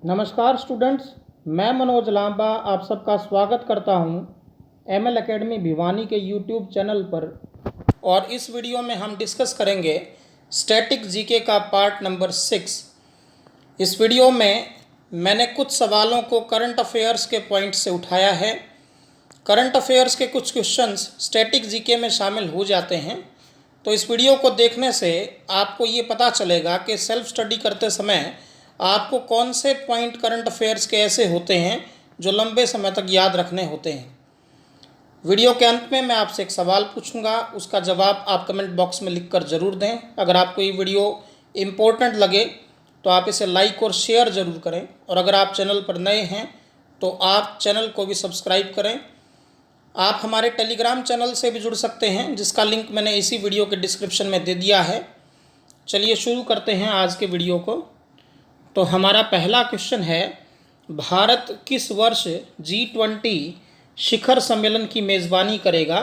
नमस्कार स्टूडेंट्स, मैं मनोज लांबा आप सबका स्वागत करता हूं एमएल एकेडमी भिवानी के यूट्यूब चैनल पर। और इस वीडियो में हम डिस्कस करेंगे स्टैटिक जीके का पार्ट नंबर 6। इस वीडियो में मैंने कुछ सवालों को करंट अफेयर्स के पॉइंट से उठाया है। करंट अफेयर्स के कुछ क्वेश्चंस स्टैटिक जीके में शामिल हो जाते हैं, तो इस वीडियो को देखने से आपको ये पता चलेगा कि सेल्फ स्टडी करते समय आपको कौन से पॉइंट करंट अफेयर्स के ऐसे होते हैं जो लंबे समय तक याद रखने होते हैं। वीडियो के अंत में मैं आपसे एक सवाल पूछूंगा, उसका जवाब आप कमेंट बॉक्स में लिखकर ज़रूर दें। अगर आपको ये वीडियो इम्पोर्टेंट लगे तो आप इसे लाइक और शेयर ज़रूर करें, और अगर आप चैनल पर नए हैं तो आप चैनल को भी सब्सक्राइब करें। आप हमारे टेलीग्राम चैनल से भी जुड़ सकते हैं, जिसका लिंक मैंने इसी वीडियो के डिस्क्रिप्शन में दे दिया है। चलिए शुरू करते हैं आज के वीडियो को। तो हमारा पहला क्वेश्चन है, भारत किस वर्ष G20 शिखर सम्मेलन की मेज़बानी करेगा?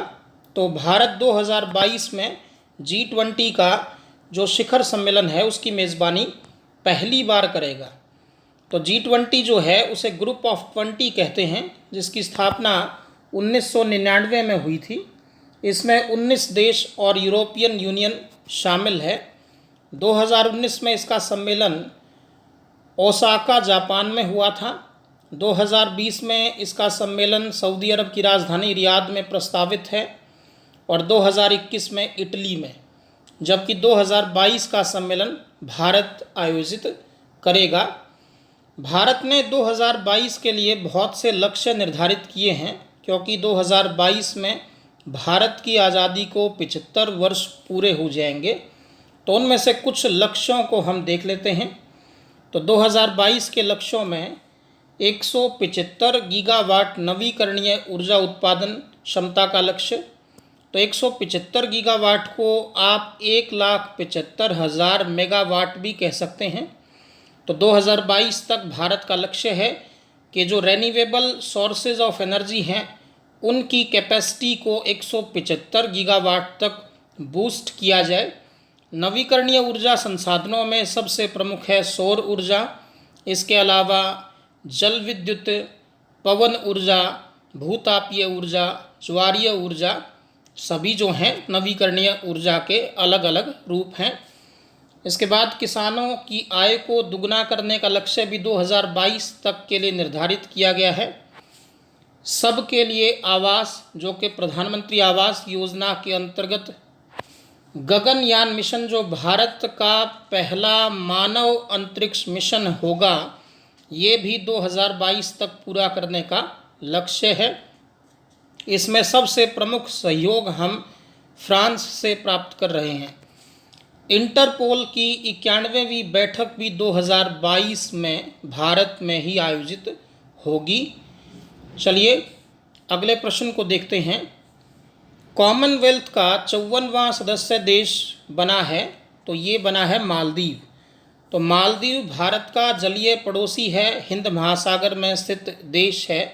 तो भारत 2022 में G20 का जो शिखर सम्मेलन है उसकी मेज़बानी पहली बार करेगा। तो G20 जो है उसे ग्रुप ऑफ 20 कहते हैं, जिसकी स्थापना 1999 में हुई थी। इसमें 19 देश और यूरोपियन यूनियन शामिल है। 2019 में इसका सम्मेलन ओसाका जापान में हुआ था। 2020 में इसका सम्मेलन सऊदी अरब की राजधानी रियाद में प्रस्तावित है, और 2021 में इटली में, जबकि 2022 का सम्मेलन भारत आयोजित करेगा। भारत ने 2022 के लिए बहुत से लक्ष्य निर्धारित किए हैं, क्योंकि 2022 में भारत की आज़ादी को 75 वर्ष पूरे हो जाएंगे। तो उनमें से कुछ लक्ष्यों को हम देख लेते हैं। तो 2022 के लक्ष्यों में 175 गीगावाट नवीकरणीय ऊर्जा उत्पादन क्षमता का लक्ष्य। तो 175 गीगावाट को आप 1,75,000 मेगावाट भी कह सकते हैं। तो 2022 तक भारत का लक्ष्य है कि जो रेन्यूएबल सोर्सेज ऑफ एनर्जी हैं उनकी कैपेसिटी को 175 गीगावाट तक बूस्ट किया जाए। नवीकरणीय ऊर्जा संसाधनों में सबसे प्रमुख है सौर ऊर्जा। इसके अलावा जल विद्युत, पवन ऊर्जा, भूतापीय ऊर्जा, ज्वारीय ऊर्जा, सभी जो हैं नवीकरणीय ऊर्जा के अलग अलग रूप हैं। इसके बाद किसानों की आय को दुगना करने का लक्ष्य भी 2022 तक के लिए निर्धारित किया गया है। सबके लिए आवास, जो कि प्रधानमंत्री आवास योजना के अंतर्गत गगनयान मिशन, जो भारत का पहला मानव अंतरिक्ष मिशन होगा, ये भी 2022 तक पूरा करने का लक्ष्य है। इसमें सबसे प्रमुख सहयोग हम फ्रांस से प्राप्त कर रहे हैं। इंटरपोल की 91वीं बैठक भी 2022 में भारत में ही आयोजित होगी। चलिए अगले प्रश्न को देखते हैं। कॉमनवेल्थ का 54वां सदस्य देश बना है, तो ये बना है मालदीव। तो मालदीव भारत का जलीय पड़ोसी है, हिंद महासागर में स्थित देश है।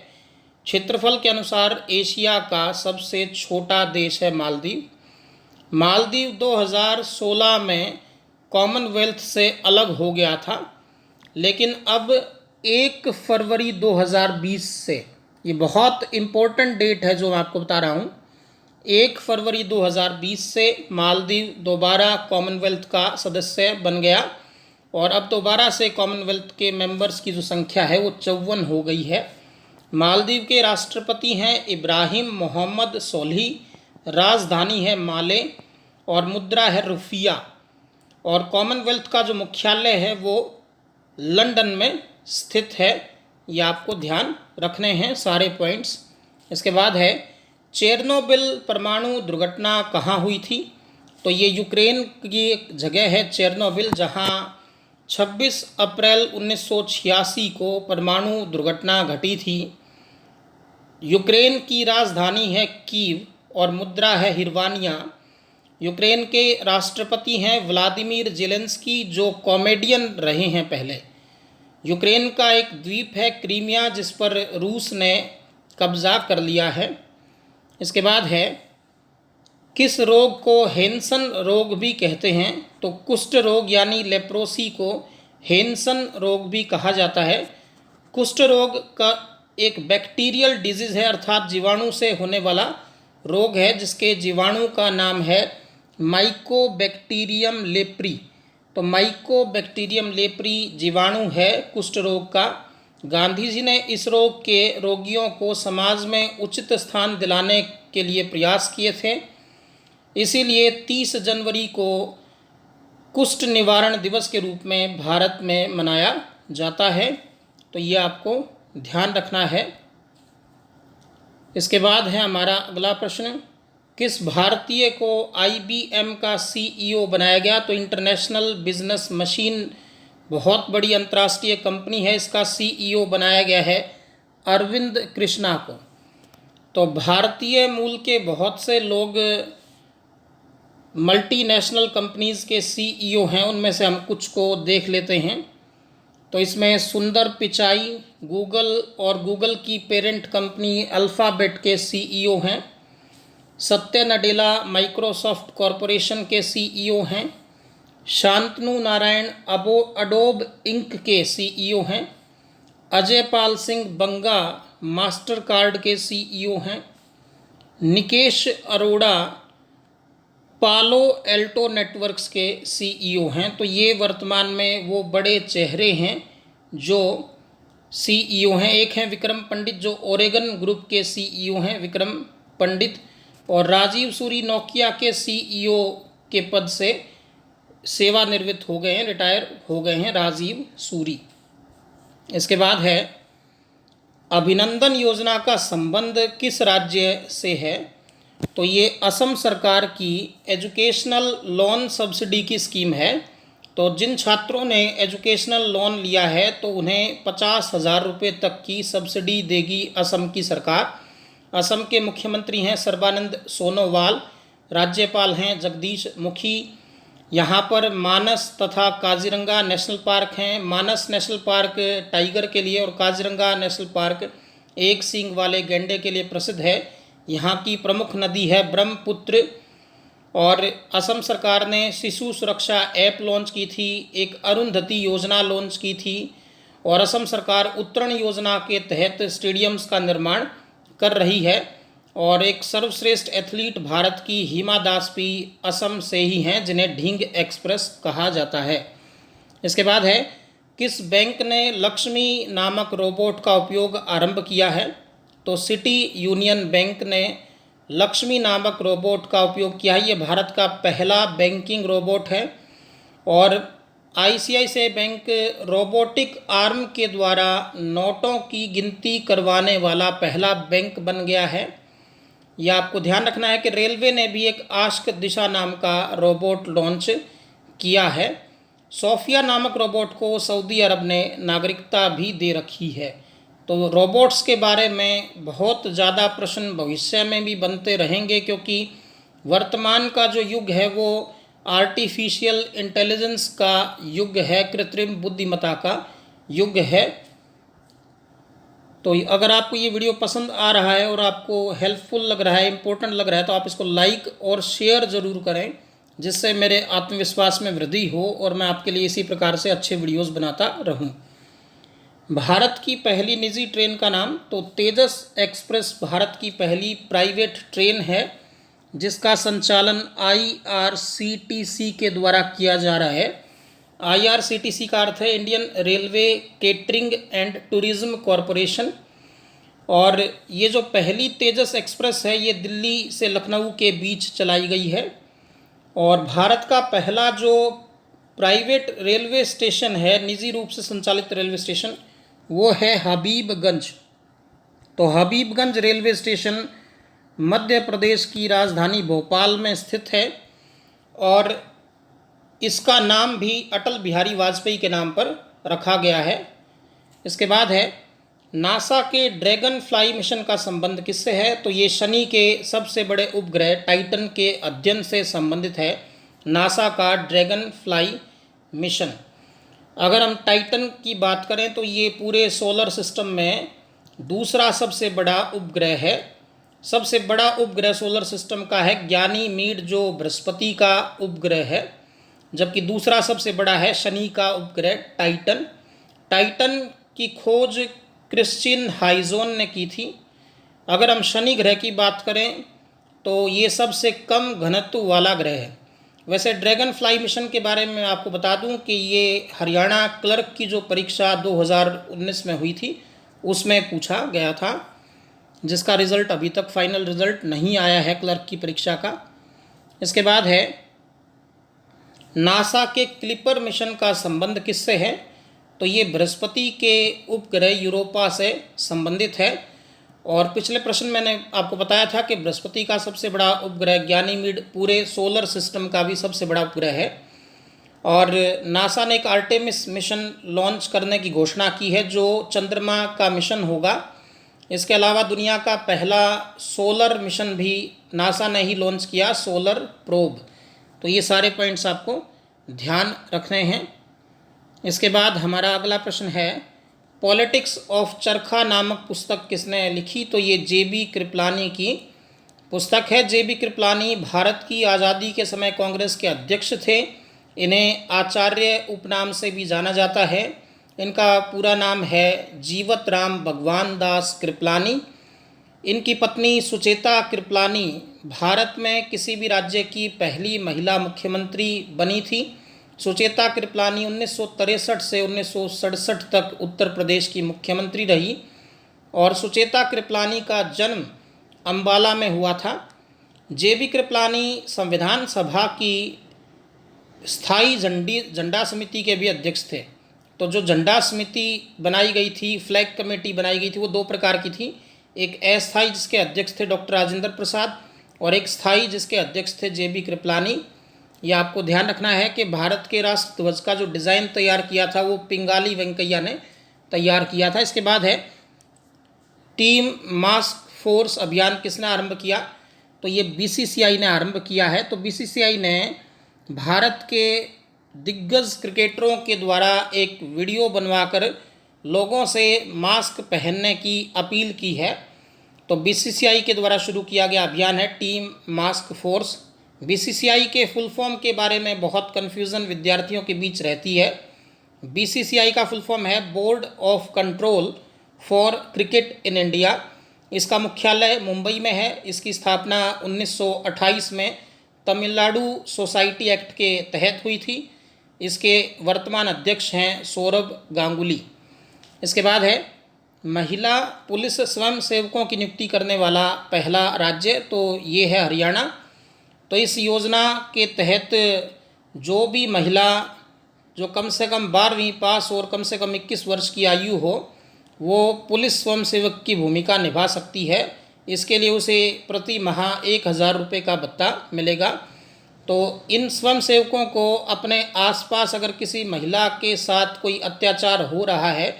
क्षेत्रफल के अनुसार एशिया का सबसे छोटा देश है मालदीव। मालदीव 2016 में कॉमनवेल्थ से अलग हो गया था, लेकिन अब 1 फरवरी 2020 से, ये बहुत इम्पोर्टेंट डेट है जो मैं आपको बता रहा हूँ, 1 फरवरी 2020 से मालदीव दोबारा कॉमनवेल्थ का सदस्य बन गया, और अब दोबारा से कॉमनवेल्थ के मेंबर्स की जो संख्या है वो 54 हो गई है। मालदीव के राष्ट्रपति हैं इब्राहिम मोहम्मद सोलिह, राजधानी है माले, और मुद्रा है रुफिया, और कॉमनवेल्थ का जो मुख्यालय है वो लंदन में स्थित है। ये आपको ध्यान रखने हैं सारे पॉइंट्स। इसके बाद है, चेरनोबिल परमाणु दुर्घटना कहाँ हुई थी? तो ये यूक्रेन की एक जगह है चेरनोबिल, जहाँ 26 अप्रैल 1986 को परमाणु दुर्घटना घटी थी। यूक्रेन की राजधानी है कीव, और मुद्रा है हिरवानिया। यूक्रेन के राष्ट्रपति हैं व्लादिमीर जेलेंस्की, जो कॉमेडियन रहे हैं पहले। यूक्रेन का एक द्वीप है क्रीमिया, जिस पर रूस ने कब्जा कर लिया है। इसके बाद है, किस रोग को हेंसन रोग भी कहते हैं? तो कुष्ठ रोग यानी लेप्रोसी को हेंसन रोग भी कहा जाता है। कुष्ठ रोग का एक बैक्टीरियल डिजीज है, अर्थात जीवाणु से होने वाला रोग है, जिसके जीवाणु का नाम है माइकोबैक्टीरियम लेप्री। तो माइकोबैक्टीरियम लेप्री जीवाणु है कुष्ठ रोग का। गांधी जी ने इस रोग के रोगियों को समाज में उचित स्थान दिलाने के लिए प्रयास किए थे, इसीलिए 30 जनवरी को कुष्ठ निवारण दिवस के रूप में भारत में मनाया जाता है। तो ये आपको ध्यान रखना है। इसके बाद है हमारा अगला प्रश्न, किस भारतीय को IBM का CEO बनाया गया? तो इंटरनेशनल बिजनेस मशीन बहुत बड़ी अंतर्राष्ट्रीय कंपनी है, इसका CEO बनाया गया है अरविंद कृष्णा को। तो भारतीय मूल के बहुत से लोग मल्टीनेशनल कंपनीज़ के CEO हैं, उनमें से हम कुछ को देख लेते हैं। तो इसमें सुंदर पिचाई गूगल और गूगल की पेरेंट कंपनी अल्फ़ाबेट के CEO हैं। सत्य नडेला माइक्रोसॉफ्ट कॉरपोरेशन के CEO हैं। शांतनु नारायण अडोब इंक के CEO हैं। अजय पाल सिंह बंगा मास्टर कार्ड के CEO हैं। निकेश अरोड़ा पालो एल्टो नेटवर्क्स के CEO हैं। तो ये वर्तमान में वो बड़े चेहरे हैं जो CEO हैं। एक हैं विक्रम पंडित जो ओरेगन ग्रुप के CEO हैं, विक्रम पंडित, और राजीव सूरी नोकिया के CEO के पद से सेवानिवृत्त हो गए हैं, रिटायर हो गए हैं राजीव सूरी। इसके बाद है अभिनंदन योजना का संबंध किस राज्य से है? तो ये असम सरकार की एजुकेशनल लोन सब्सिडी की स्कीम है। तो जिन छात्रों ने एजुकेशनल लोन लिया है तो उन्हें 50,000 रुपये तक की सब्सिडी देगी असम की सरकार। असम के मुख्यमंत्री हैं सर्बानंद सोनोवाल, राज्यपाल हैं जगदीश मुखी। यहाँ पर मानस तथा काजीरंगा नेशनल पार्क हैं। मानस नेशनल पार्क टाइगर के लिए और काजीरंगा नेशनल पार्क एक सींग वाले गैंडे के लिए प्रसिद्ध है। यहाँ की प्रमुख नदी है ब्रह्मपुत्र। और असम सरकार ने शिशु सुरक्षा ऐप लॉन्च की थी, एक अरुंधति योजना लॉन्च की थी, और असम सरकार उत्तरण योजना के तहत स्टेडियम्स का निर्माण कर रही है। और एक सर्वश्रेष्ठ एथलीट भारत की हिमा दास भी असम से ही हैं, जिन्हें ढींग एक्सप्रेस कहा जाता है। इसके बाद है किस बैंक ने लक्ष्मी नामक रोबोट का उपयोग आरंभ किया है? तो सिटी यूनियन बैंक ने लक्ष्मी नामक रोबोट का उपयोग किया है। ये भारत का पहला बैंकिंग रोबोट है। और ICICI बैंक रोबोटिक आर्म के द्वारा नोटों की गिनती करवाने वाला पहला बैंक बन गया है। यह आपको ध्यान रखना है कि रेलवे ने भी एक आस्क दिशा नाम का रोबोट लॉन्च किया है। सोफिया नामक रोबोट को सऊदी अरब ने नागरिकता भी दे रखी है। तो रोबोट्स के बारे में बहुत ज़्यादा प्रश्न भविष्य में भी बनते रहेंगे, क्योंकि वर्तमान का जो युग है वो आर्टिफिशियल इंटेलिजेंस का युग है, कृत्रिम बुद्धिमत्ता का युग है। तो अगर आपको ये वीडियो पसंद आ रहा है और आपको हेल्पफुल लग रहा है, इम्पोर्टेंट लग रहा है, तो आप इसको लाइक और शेयर ज़रूर करें, जिससे मेरे आत्मविश्वास में वृद्धि हो और मैं आपके लिए इसी प्रकार से अच्छे वीडियोस बनाता रहूं। भारत की पहली निजी ट्रेन का नाम? तो तेजस एक्सप्रेस भारत की पहली प्राइवेट ट्रेन है, जिसका संचालन IRCTC के द्वारा किया जा रहा है। IRCTC का अर्थ है Indian railway catering and tourism corporation. और ये जो पहली तेजस एक्सप्रेस है ये दिल्ली से लखनऊ के बीच चलाई गई है। और भारत का पहला जो प्राइवेट रेलवे स्टेशन है, निजी रूप से संचालित रेलवे स्टेशन, वो है हबीबगंज। तो हबीबगंज रेलवे स्टेशन मध्य प्रदेश की राजधानी भोपाल में स्थित है और इसका नाम भी अटल बिहारी वाजपेयी के नाम पर रखा गया है। इसके बाद है नासा के ड्रैगन फ्लाई मिशन का संबंध किससे है? तो ये शनि के सबसे बड़े उपग्रह टाइटन के अध्ययन से संबंधित है, नासा का ड्रैगन फ्लाई मिशन। अगर हम टाइटन की बात करें तो ये पूरे सोलर सिस्टम में दूसरा सबसे बड़ा उपग्रह है। सबसे बड़ा उपग्रह सोलर सिस्टम का है ज्ञानीमीड, जो बृहस्पति का उपग्रह है, जबकि दूसरा सबसे बड़ा है शनि का उपग्रह टाइटन। टाइटन की खोज क्रिश्चियन हाइजोन ने की थी। अगर हम शनि ग्रह की बात करें तो ये सबसे कम घनत्व वाला ग्रह है। वैसे ड्रैगन फ्लाई मिशन के बारे में आपको बता दूं कि ये हरियाणा क्लर्क की जो परीक्षा 2019 में हुई थी उसमें पूछा गया था, जिसका रिज़ल्ट अभी तक फाइनल रिज़ल्ट नहीं आया है क्लर्क की परीक्षा का। इसके बाद है नासा के क्लिपर मिशन का संबंध किससे है? तो ये बृहस्पति के उपग्रह यूरोपा से संबंधित है। और पिछले प्रश्न मैंने आपको बताया था कि बृहस्पति का सबसे बड़ा उपग्रह गैनीमीड पूरे सोलर सिस्टम का भी सबसे बड़ा उपग्रह है। और नासा ने एक आर्टेमिस मिशन लॉन्च करने की घोषणा की है जो चंद्रमा का मिशन होगा। इसके अलावा दुनिया का पहला सोलर मिशन भी नासा ने ही लॉन्च किया, सोलर प्रोब। तो ये सारे पॉइंट्स आपको ध्यान रखने हैं। इसके बाद हमारा अगला प्रश्न है, पॉलिटिक्स ऑफ चरखा नामक पुस्तक किसने लिखी? तो ये जे.बी. कृपलानी की पुस्तक है। जे.बी. कृपलानी भारत की आज़ादी के समय कांग्रेस के अध्यक्ष थे। इन्हें आचार्य उपनाम से भी जाना जाता है। इनका पूरा नाम है जीवत राम भगवान दास कृपलानी। इनकी पत्नी सुचेता कृपलानी भारत में किसी भी राज्य की पहली महिला मुख्यमंत्री बनी थी। सुचेता कृपलानी 1963 से 1967 तक उत्तर प्रदेश की मुख्यमंत्री रही। और सुचेता कृपलानी का जन्म अंबाला में हुआ था। जे.बी. कृपलानी संविधान सभा की स्थायी झंडा समिति के भी अध्यक्ष थे। तो जो झंडा समिति बनाई गई थी, फ्लैग कमेटी बनाई गई थी, वो दो प्रकार की थी। एक अस्थायी जिसके अध्यक्ष थे डॉक्टर राजेंद्र प्रसाद, और एक स्थायी जिसके अध्यक्ष थे जे.बी. कृपलानी। ये आपको ध्यान रखना है कि भारत के राष्ट्र ध्वज का जो डिज़ाइन तैयार किया था वो पिंगाली वेंकैया ने तैयार किया था। इसके बाद है टीम मास्क फोर्स अभियान किसने आरंभ किया? तो ये बीसीसीआई ने आरंभ किया है। तो बीसीसीआई ने भारत के दिग्गज क्रिकेटरों के द्वारा एक वीडियो बनवाकर लोगों से मास्क पहनने की अपील की है। तो बीसीसीआई के द्वारा शुरू किया गया अभियान है टीम मास्क फोर्स। बीसीसीआई के फुल फॉर्म के बारे में बहुत कन्फ्यूज़न विद्यार्थियों के बीच रहती है। बीसीसीआई का फुल फॉर्म है board of control for cricket in India. इसका मुख्यालय मुंबई में है। इसकी स्थापना 1928 में तमिलनाडु सोसाइटी एक्ट के तहत हुई थी। इसके वर्तमान अध्यक्ष हैं सौरभ गांगुली। इसके बाद है महिला पुलिस स्वयं सेवकों की नियुक्ति करने वाला पहला राज्य, तो ये है हरियाणा। तो इस योजना के तहत जो भी महिला जो कम से कम 12वीं पास और कम से कम 21 वर्ष की आयु हो वो पुलिस स्वयंसेवक की भूमिका निभा सकती है। इसके लिए उसे प्रति माह 1000 रुपये का भत्ता मिलेगा। तो इन स्वयंसेवकों को अपने आसपास अगर किसी महिला के साथ कोई अत्याचार हो रहा है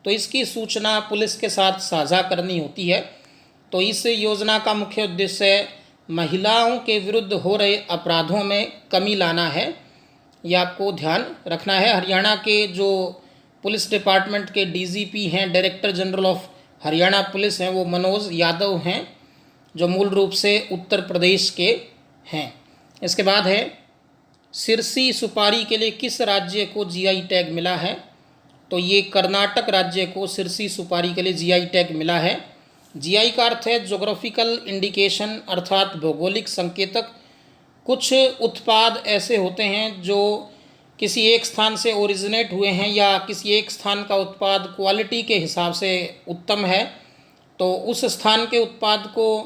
तो इसकी सूचना पुलिस के साथ साझा करनी होती है। तो इस योजना का मुख्य उद्देश्य महिलाओं के विरुद्ध हो रहे अपराधों में कमी लाना है। ये आपको ध्यान रखना है। हरियाणा के जो पुलिस डिपार्टमेंट के डीजीपी हैं, director general of Haryana police हैं, वो मनोज यादव हैं, जो मूल रूप से उत्तर प्रदेश के हैं। इसके बाद है सिरसी सुपारी के लिए किस राज्य को जीआई टैग मिला है? तो ये कर्नाटक राज्य को सिरसी सुपारी के लिए जीआई टैग मिला है। जीआई का अर्थ है जोग्राफिकल इंडिकेशन, अर्थात भौगोलिक संकेतक। कुछ उत्पाद ऐसे होते हैं जो किसी एक स्थान से ओरिजिनेट हुए हैं या किसी एक स्थान का उत्पाद क्वालिटी के हिसाब से उत्तम है, तो उस स्थान के उत्पाद को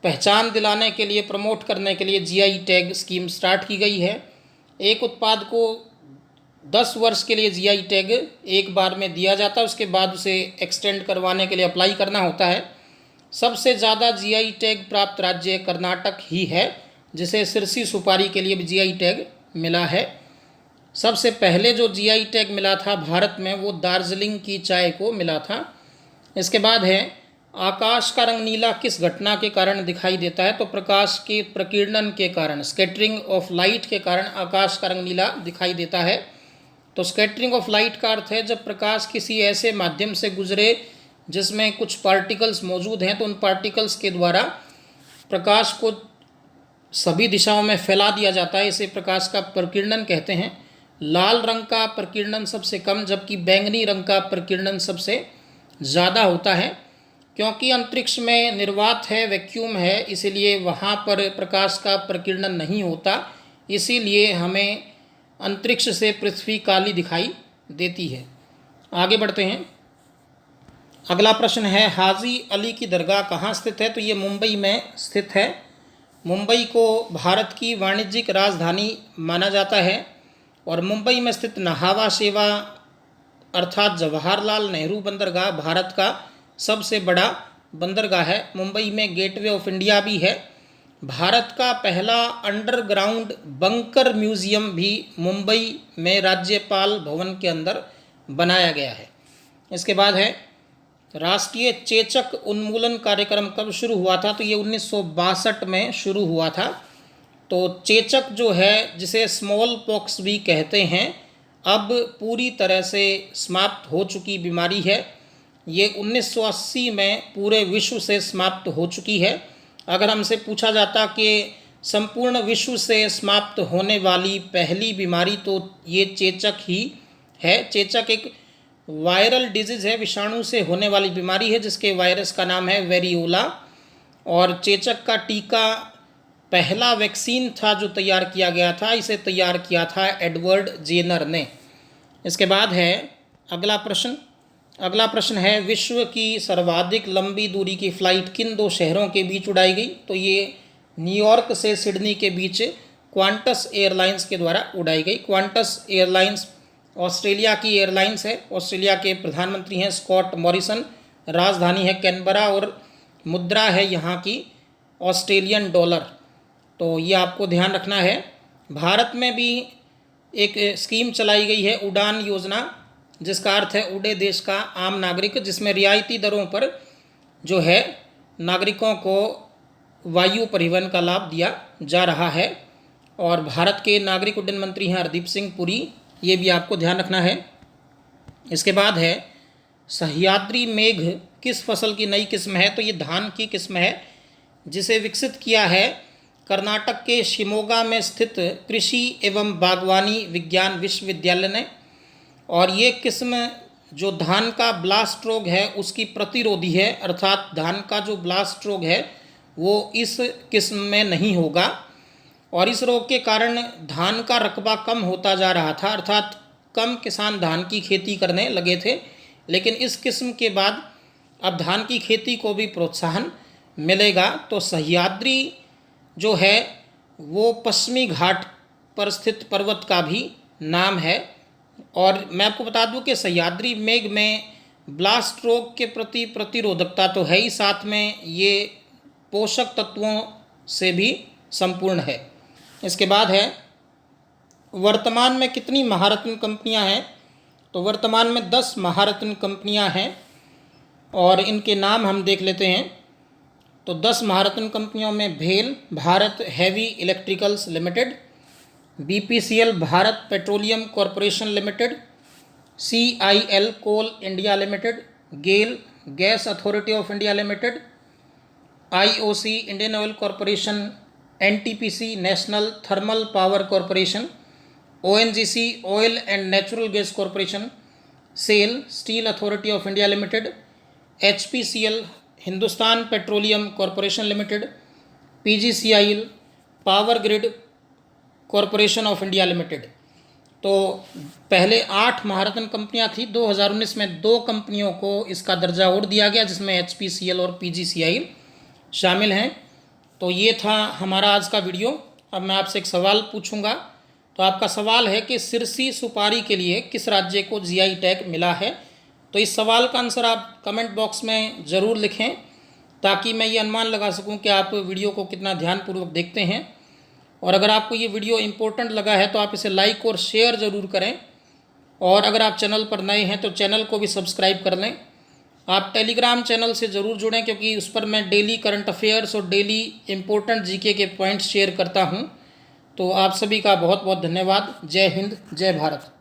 पहचान दिलाने के लिए, प्रमोट करने के लिए जीआई टैग स्कीम स्टार्ट की गई है। एक उत्पाद को 10 वर्ष के लिए जीआई टैग एक बार में दिया जाता है, उसके बाद उसे एक्सटेंड करवाने के लिए अप्लाई करना होता है। सबसे ज़्यादा जीआई टैग प्राप्त राज्य कर्नाटक ही है, जिसे सिरसी सुपारी के लिए भी जीआई टैग मिला है। सबसे पहले जो जीआई टैग मिला था भारत में वो दार्जिलिंग की चाय को मिला था। इसके बाद है आकाश का रंग नीला किस घटना के कारण दिखाई देता है? तो प्रकाश के प्रकीर्णन के कारण, स्कैटरिंग ऑफ लाइट के कारण आकाश का रंग नीला दिखाई देता है। तो स्कैटरिंग ऑफ लाइट का अर्थ है जब प्रकाश किसी ऐसे माध्यम से गुजरे जिसमें कुछ पार्टिकल्स मौजूद हैं, तो उन पार्टिकल्स के द्वारा प्रकाश को सभी दिशाओं में फैला दिया जाता है। इसे प्रकाश का प्रकीर्णन कहते हैं। लाल रंग का प्रकीर्णन सबसे कम, जबकि बैंगनी रंग का प्रकीर्णन सबसे ज़्यादा होता है, क्योंकि अंतरिक्ष में निर्वात है, वैक्यूम है, इसीलिए वहाँ पर प्रकाश का प्रकीर्णन नहीं होता, इसीलिए हमें अंतरिक्ष से पृथ्वी काली दिखाई देती है। आगे बढ़ते हैं। अगला प्रश्न है, हाजी अली की दरगाह कहाँ स्थित है? तो ये मुंबई में स्थित है। मुंबई को भारत की वाणिज्यिक राजधानी माना जाता है और मुंबई में स्थित नहावा शेवा अर्थात जवाहरलाल नेहरू बंदरगाह भारत का सबसे बड़ा बंदरगाह है। मुंबई में गेटवे ऑफ इंडिया भी है। भारत का पहला अंडरग्राउंड बंकर म्यूजियम भी मुंबई में राज्यपाल भवन के अंदर बनाया गया है। इसके बाद है, राष्ट्रीय चेचक उन्मूलन कार्यक्रम कब शुरू हुआ था? तो ये 1962 में शुरू हुआ था। तो चेचक जो है, जिसे स्मॉल पॉक्स भी कहते हैं, अब पूरी तरह से समाप्त हो चुकी बीमारी है। ये 1980 में पूरे विश्व से समाप्त हो चुकी है। अगर हमसे पूछा जाता कि संपूर्ण विश्व से समाप्त होने वाली पहली बीमारी, तो ये चेचक ही है। चेचक एक वायरल डिजीज़ है, विषाणु से होने वाली बीमारी है, जिसके वायरस का नाम है वेरियोला। और चेचक का टीका पहला वैक्सीन था जो तैयार किया गया था, इसे तैयार किया था एडवर्ड जेनर ने। इसके बाद है अगला प्रश्न है, विश्व की सर्वाधिक लंबी दूरी की फ़्लाइट किन दो शहरों के बीच उड़ाई गई? तो ये न्यूयॉर्क से सिडनी के बीच क्वांटस एयरलाइंस के द्वारा उड़ाई गई। क्वांटस एयरलाइंस ऑस्ट्रेलिया की एयरलाइंस है। ऑस्ट्रेलिया के प्रधानमंत्री हैं स्कॉट मॉरिसन, राजधानी है कैनबरा और मुद्रा है यहाँ की ऑस्ट्रेलियन डॉलर। तो ये आपको ध्यान रखना है। भारत में भी एक स्कीम चलाई गई है, उड़ान योजना, जिसका अर्थ है उड़े देश का आम नागरिक, जिसमें रियायती दरों पर जो है नागरिकों को वायु परिवहन का लाभ दिया जा रहा है। और भारत के नागरिक उड्डयन मंत्री हैं हरदीप सिंह पुरी, ये भी आपको ध्यान रखना है। इसके बाद है, सह्याद्री मेघ किस फसल की नई किस्म है? तो ये धान की किस्म है, जिसे विकसित किया है कर्नाटक के शिमोगा में स्थित कृषि एवं बागवानी विज्ञान विश्वविद्यालय ने। और ये किस्म जो धान का ब्लास्ट रोग है उसकी प्रतिरोधी है, अर्थात धान का जो ब्लास्ट रोग है वो इस किस्म में नहीं होगा। और इस रोग के कारण धान का रकबा कम होता जा रहा था, अर्थात कम किसान धान की खेती करने लगे थे। लेकिन इस किस्म के बाद अब धान की खेती को भी प्रोत्साहन मिलेगा। तो सह्याद्री जो है वो पश्चिमी घाट पर स्थित पर्वत का भी नाम है। और मैं आपको बता दूं कि सह्याद्री मेघ में ब्लास्ट रोग के प्रति प्रतिरोधकता तो है ही, साथ में ये पोषक तत्वों से भी संपूर्ण है। इसके बाद है, वर्तमान में कितनी महारत्न कंपनियां हैं? तो वर्तमान में 10 महारत्न कंपनियां हैं और इनके नाम हम देख लेते हैं। तो 10 महारत्न कंपनियों में भेल Bharat heavy electricals limited, BPCL Bharat petroleum corporation limited, CIL coal India limited, GAIL gas authority of India limited, IOC Indian oil corporation, NTPC national thermal power corporation, ONGC oil and natural gas corporation, SAIL steel authority of India limited, HPCL Hindustan petroleum corporation limited, PGCIL power grid corporation of India limited. तो पहले 8 महारत्न कंपनियां थी, 2019 में 2 कंपनियों को इसका दर्जा और दिया गया, जिसमें HPCL और PGCIL शामिल हैं। तो ये था हमारा आज का वीडियो। अब मैं आपसे एक सवाल पूछूंगा। तो आपका सवाल है कि सिरसी सुपारी के लिए किस राज्य को GI टैग मिला है? तो इस सवाल का आंसर आप कमेंट बॉक्स में ज़रूर लिखें, ताकि मैं ये अनुमान लगा सकूं कि आप वीडियो को कितना ध्यानपूर्वक देखते हैं। और अगर आपको ये वीडियो इम्पोर्टेंट लगा है तो आप इसे लाइक और शेयर ज़रूर करें। और अगर आप चैनल पर नए हैं तो चैनल को भी सब्सक्राइब कर लें। आप टेलीग्राम चैनल से ज़रूर जुड़ें, क्योंकि उस पर मैं डेली करंट अफेयर्स और डेली इम्पोर्टेंट GK के पॉइंट्स शेयर करता हूँ। तो आप सभी का बहुत बहुत धन्यवाद। जय हिंद, जय भारत।